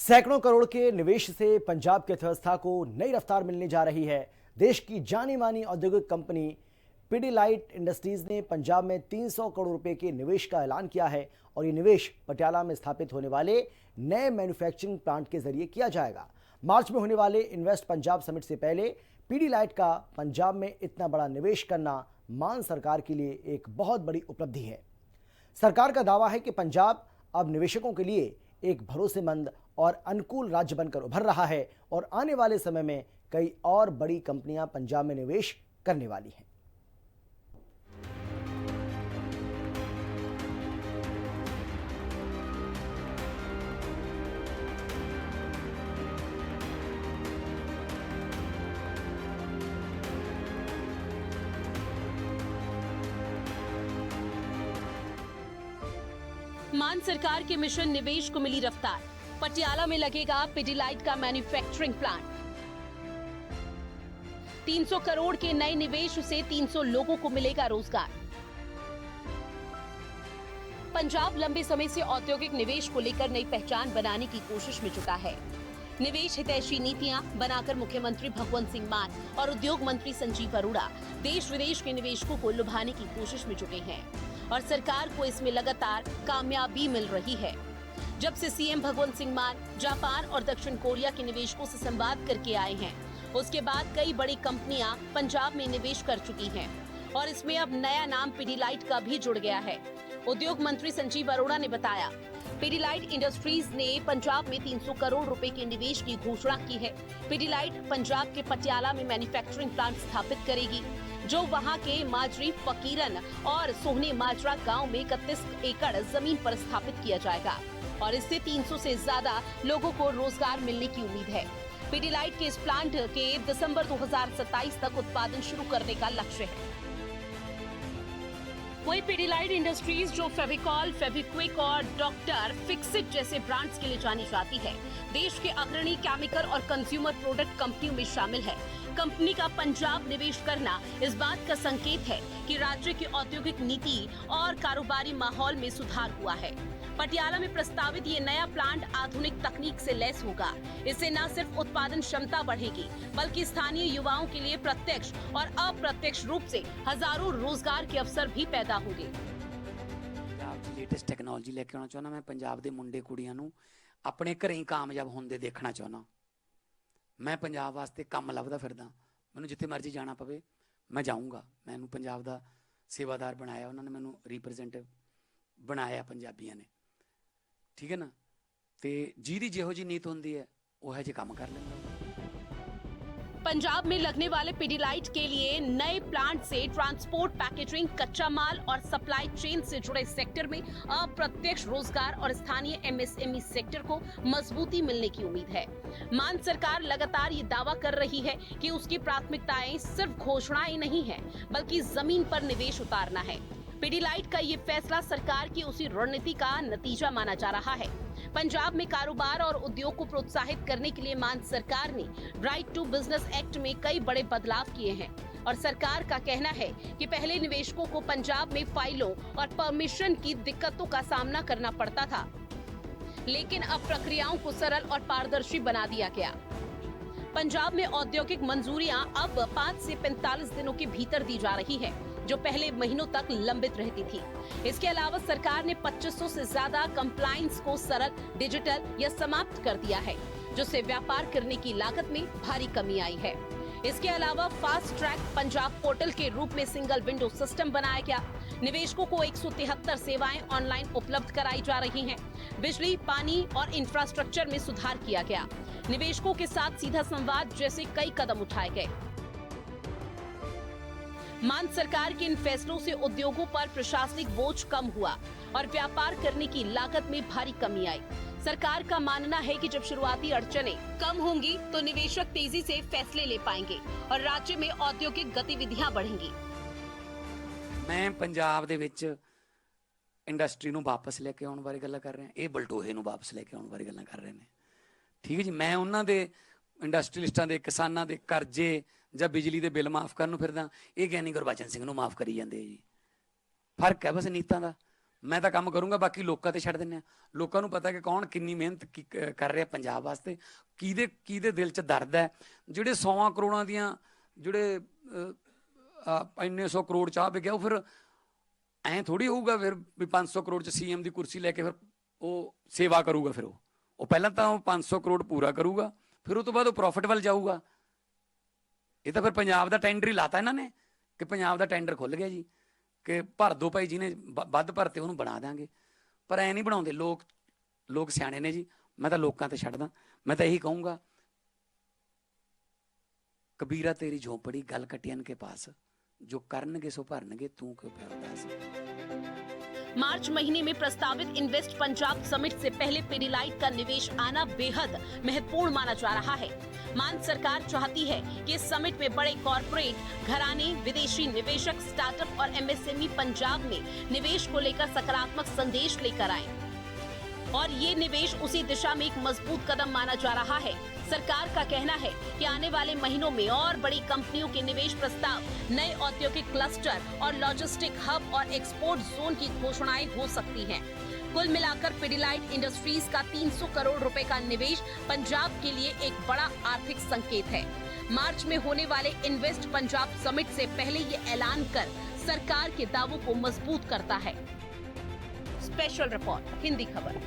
सैकड़ों करोड़ के निवेश से पंजाब की अर्थव्यवस्था को नई रफ्तार मिलने जा रही है। देश की जानी मानी औद्योगिक कंपनी पिडिलाइट इंडस्ट्रीज ने पंजाब में 300 करोड़ रुपए के निवेश का ऐलान किया है और ये निवेश पटियाला में स्थापित होने वाले नए मैन्युफैक्चरिंग प्लांट के जरिए किया जाएगा। मार्च में होने वाले इन्वेस्ट पंजाब समिट से पहले पिडिलाइट का पंजाब में इतना बड़ा निवेश करना मान सरकार के लिए एक बहुत बड़ी उपलब्धि है। सरकार का दावा है कि पंजाब अब निवेशकों के लिए एक भरोसेमंद और अनुकूल राज्य बनकर उभर रहा है और आने वाले समय में कई और बड़ी कंपनियां पंजाब में निवेश करने वाली हैं। मान सरकार के मिशन निवेश को मिली रफ्तार। पटियाला में लगेगा पिडिलाइट का मैन्युफैक्चरिंग प्लांट। 300 करोड़ के नए निवेश से 300 लोगों को मिलेगा रोजगार। पंजाब लंबे समय से औद्योगिक निवेश को लेकर नई पहचान बनाने की कोशिश में जुटा है। निवेश हितैषी नीतियां बनाकर मुख्यमंत्री भगवंत सिंह मान और उद्योग मंत्री संजीव अरोड़ा देश विदेश के निवेशकों को लुभाने की कोशिश में जुटे हैं और सरकार को इसमें लगातार कामयाबी मिल रही है। जब से सीएम भगवंत सिंह मान जापान और दक्षिण कोरिया के निवेशकों से संवाद करके आए हैं, उसके बाद कई बड़ी कंपनियां पंजाब में निवेश कर चुकी हैं और इसमें अब नया नाम पिडिलाइट का भी जुड़ गया है। उद्योग मंत्री संजीव अरोड़ा ने बताया, पिडिलाइट इंडस्ट्रीज ने पंजाब में 300 करोड़ रुपए के निवेश की घोषणा की है। पिडिलाइट पंजाब के पटियाला में मैन्युफैक्चरिंग प्लांट स्थापित करेगी, जो वहां के माजरी फकीरन और सोहने माजरा गांव में 31 एकड़ जमीन पर स्थापित किया जाएगा और इससे 300 से ज्यादा लोगों को रोजगार मिलने की उम्मीद है। पिडिलाइट के इस प्लांट के दिसंबर 2027 तक उत्पादन शुरू करने का लक्ष्य है। वहीं पिडिलाइट इंडस्ट्रीज, जो फेविकॉल, फेविक्विक और डॉक्टर फिक्सिट जैसे ब्रांड्स के लिए जानी जाती है, देश के अग्रणी केमिकल और कंज्यूमर प्रोडक्ट कंपनियों में शामिल है। कंपनी का पंजाब निवेश करना इस बात का संकेत है कि राज्य की औद्योगिक नीति और कारोबारी माहौल में सुधार हुआ है। पटियाला में प्रस्तावित ये नया प्लांट आधुनिक तकनीक से लैस होगा। इससे न सिर्फ उत्पादन क्षमता बढ़ेगी, बल्कि स्थानीय युवाओं के लिए प्रत्यक्ष और अप्रत्यक्ष रूप से हजारों रोजगार के अवसर भी पैदा होंगे। लेटेस्ट टेक्नोलॉजी लेके आना चाहना। मैं पंजाब के मुंडे कुड़ियां नूं अपने घरें ही कामयाब होंदे देखना चाहना। मैं पंजाब वास्ते काम लभदा फिरदा, मैनूं जिथे मर्जी जाना पवे मैं जाऊँगा। मैनूं पंजाब दा सेवादार बनाया, उन्होंने मैनूं रिप्रजेंटेटिव बनाया पंजाबियों ने, ठीक है ना। ते जिहदी जिहो जी नीत होंदी है उह जे काम कर लेंदा। पंजाब में लगने वाले पिडिलाइट के लिए नए प्लांट से ट्रांसपोर्ट, पैकेजिंग, कच्चा माल और सप्लाई चेन से जुड़े सेक्टर में अप्रत्यक्ष रोजगार और स्थानीय एमएसएमई सेक्टर को मजबूती मिलने की उम्मीद है। मान सरकार लगातार ये दावा कर रही है कि उसकी प्राथमिकताएं सिर्फ घोषणाएं नहीं है, बल्कि जमीन पर निवेश उतारना है। पिडिलाइट का ये फैसला सरकार की उसी रणनीति का नतीजा माना जा रहा है। पंजाब में कारोबार और उद्योग को प्रोत्साहित करने के लिए मान सरकार ने राइट टू बिजनेस एक्ट में कई बड़े बदलाव किए हैं और सरकार का कहना है कि पहले निवेशकों को पंजाब में फाइलों और परमिशन की दिक्कतों का सामना करना पड़ता था, लेकिन अब प्रक्रियाओं को सरल और पारदर्शी बना दिया गया। पंजाब में औद्योगिक मंजूरियां अब 5 से 45 दिनों के भीतर दी जा रही है, जो पहले महीनों तक लंबित रहती थी। इसके अलावा सरकार ने 2500 से ज्यादा कंप्लायंस को सरल, डिजिटल या समाप्त कर दिया है, जिससे व्यापार करने की लागत में भारी कमी आई है। इसके अलावा फास्ट ट्रैक पंजाब पोर्टल के रूप में सिंगल विंडो सिस्टम बनाया गया। निवेशकों को 173 सेवाएं ऑनलाइन उपलब्ध कराई जा रही हैं। बिजली, पानी और इंफ्रास्ट्रक्चर में सुधार किया गया। निवेशकों के साथ सीधा संवाद जैसे कई कदम उठाए गए। मान सरकार के इन फैसलों से उद्योगों पर प्रशासनिक बोझ कम हुआ और व्यापार करने की लागत में भारी कमी आई। सरकार का मानना है कि जब शुरुआती अड़चनें कम होंगी तो निवेशक तेजी से फैसले ले पाएंगे और राज्य में औद्योगिक गतिविधियां बढ़ेंगी। मैं पंजाब दे विच इंडस्ट्री नूं वापस लेके आउण बारे गल्लां कर रहे हैं, ये बलटोहे नूं वापस लेके आउण बारे गल्लां कर रहे हैं, ठीक है जी। मैं उन्हां दे इंडस्ट्रीलिस्टां दे, किसानां दे करजे जब बिजली के बिल माफ करन फिरदा, ये ज्ञानी गुरबचन सिंह नूं माफ करी जांदे जी। फर्क है बस नीतां दा। ਮੈਂ ਤਾਂ ਕੰਮ ਕਰੂੰਗਾ, ਬਾਕੀ ਲੋਕਾਂ ਤੇ ਛੱਡ ਦਿੰਦੇ ਆ। ਲੋਕਾਂ ਨੂੰ ਪਤਾ ਕਿ ਕੌਣ ਕਿੰਨੀ ਮਿਹਨਤ ਕਰ ਰਿਹਾ ਪੰਜਾਬ ਵਾਸਤੇ, ਕਿਹਦੇ ਦਿਲ 'ਚ ਦਰਦ ਹੈ। ਜਿਹੜੇ 100 ਕਰੋੜਾਂ ਦੀਆਂ ਜਿਹੜੇ ਇੰਨੇ 100 ਕਰੋੜ ਚਾਹ ਵਿਕਿਆ, ਉਹ ਫਿਰ ਐਂ ਥੋੜੀ ਹੋਊਗਾ ਫਿਰ ਵੀ 500 ਕਰੋੜ 'ਚ ਸੀਐਮ ਦੀ ਕੁਰਸੀ ਲੈ ਕੇ ਫਿਰ ਉਹ ਸੇਵਾ ਕਰੂਗਾ। ਫਿਰ ਉਹ ਪਹਿਲਾਂ ਤਾਂ ਉਹ 500 ਕਰੋੜ ਪੂਰਾ ਕਰੂਗਾ, ਫਿਰ ਉਹ ਤੋਂ ਬਾਅਦ ਉਹ ਪ੍ਰੋਫਿਟ ਵੱਲ ਜਾਊਗਾ। ਇਹ ਤਾਂ ਫਿਰ ਪੰਜਾਬ ਦਾ ਟੈਂਡਰ ਹੀ ਲਾਤਾ ਇਹਨਾਂ ਨੇ ਕਿ ਪੰਜਾਬ ਦਾ ਟੈਂਡਰ ਖੁੱਲ ਗਿਆ ਜੀ ਕਿ ਭਰ ਦੋ ਭਾਈ, ਜਿਹਨੇ ਵੱਧ ਭਰਤੇ ਉਹਨੂੰ ਬਣਾ ਦਾਂਗੇ। ਪਰ ਐ ਨਹੀਂ ਬਣਾਉਂਦੇ ਲੋਕ ਸਿਆਣੇ ਨੇ ਜੀ। ਮੈਂ ਤਾਂ ਲੋਕਾਂ ਤੇ ਛੱਡਦਾ। ਮੈਂ ਤਾਂ ਇਹੀ ਕਹੂੰਗਾ, ਕਬੀਰਾ ਤੇਰੀ ਝੋਪੜੀ ਗਲ कटियन के पास, जो करनगे सो भरनगे, तू क्यों प्यार उदास। मार्च महीने में प्रस्तावित इन्वेस्ट पंजाब समिट से पहले पिडिलाइट का निवेश आना बेहद महत्वपूर्ण माना जा रहा है। मान सरकार चाहती है कि इस समिट में बड़े कॉरपोरेट घराने, विदेशी निवेशक, स्टार्टअप और एमएसएमई पंजाब में निवेश को लेकर सकारात्मक संदेश लेकर आए और ये निवेश उसी दिशा में एक मजबूत कदम माना जा रहा है। सरकार का कहना है कि आने वाले महीनों में और बड़ी कंपनियों के निवेश प्रस्ताव, नए औद्योगिक क्लस्टर और लॉजिस्टिक हब और एक्सपोर्ट जोन की घोषणाएं हो सकती हैं। कुल मिलाकर पिडिलाइट इंडस्ट्रीज का 300 करोड़ रुपए का निवेश पंजाब के लिए एक बड़ा आर्थिक संकेत है। मार्च में होने वाले इन्वेस्ट पंजाब समिट से पहले ये ऐलान कर सरकार के दावों को मजबूत करता है। स्पेशल रिपोर्ट, हिंदी खबर।